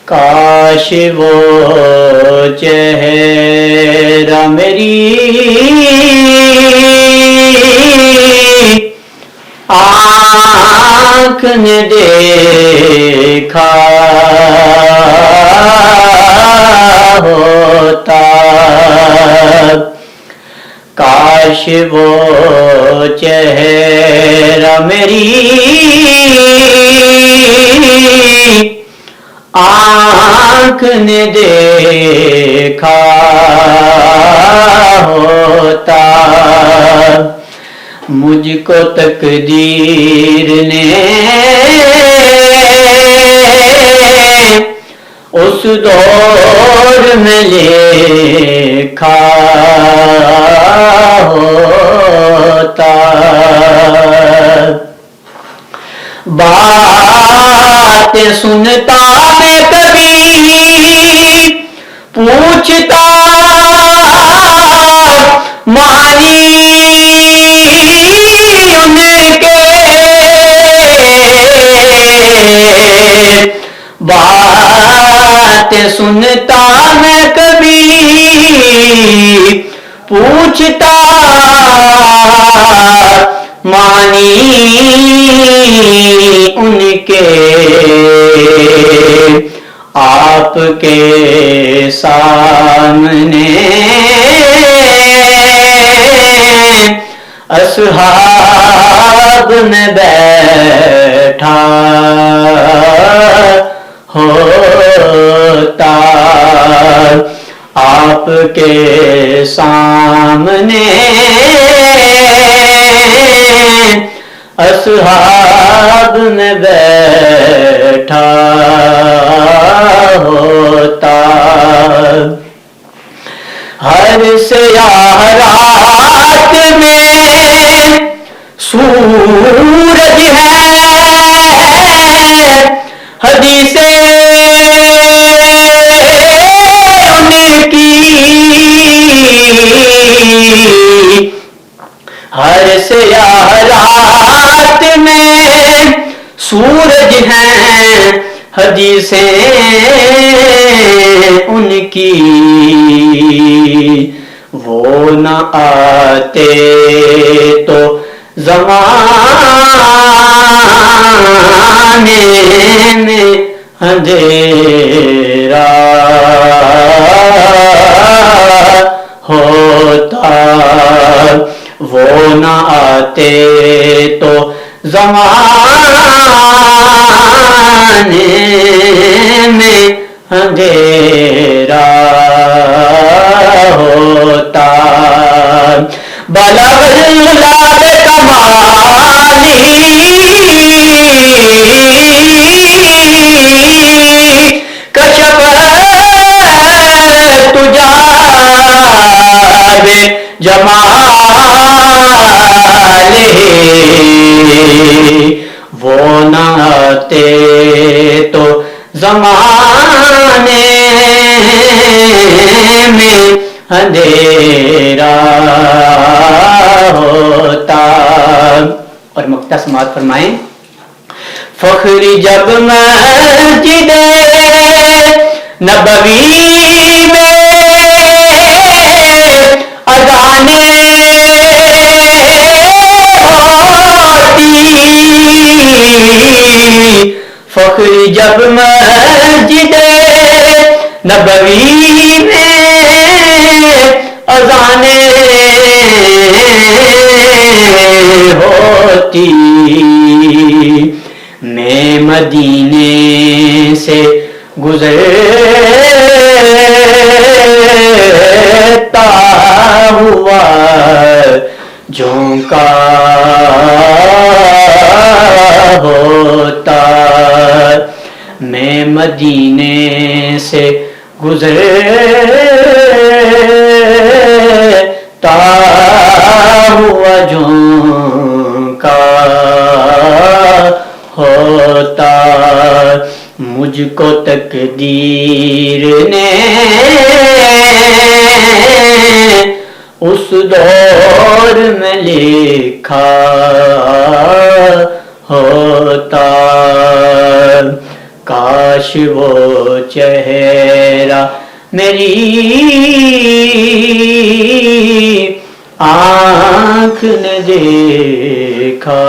کاش وہ چہرہ میری آنکھ نے دیکھا ہوتا، کاش وہ چہرہ میری آنکھ نے دیکھا ہوتا، مجھ کو تقدیر نے اس دور میں لکھا ہوتا، باتیں سنتا میں کبھی پوچھتا معنی ان کے، باتیں سنتا میں کبھی پوچھتا معنی ان کے، آپ کے سامنے اصحاب میں بیٹھا ہوتا، آپ کے سامنے اصحاب میں بیٹھا ہوتا، ہر سیاہ رات میں سورج ہے، حدیثیں ان کی، ہر سیاہ رات میں سورج ہیں، حدیثیں ان کی، وہ نہ آتے تو زمانے میں اندھیرا ہوتا، وہ نہ آتے تو زمانے میں اندھیرا ہوتا، بلغ البلاد کمالی کشف تجاب جمالہ، وہ نہ آتے تو زمانے میں اندھیرا ہوتا۔ اور مقطع سماعت فرمائیں، فخر جب مسجد نبوی میں اذانیں ہوتی، فخر جب مسجد نبوی میں اذانیں ہوتی، میں مدینے سے گزرتا ہوا جھونکا ہوتا، میں مدینے سے گزرتا ہوا جھونکا ہوتا، مجھ کو تقدیر نے اس دور میں لکھا ہوتا کاش وہ چہرہ میری آنکھ نے دیکھا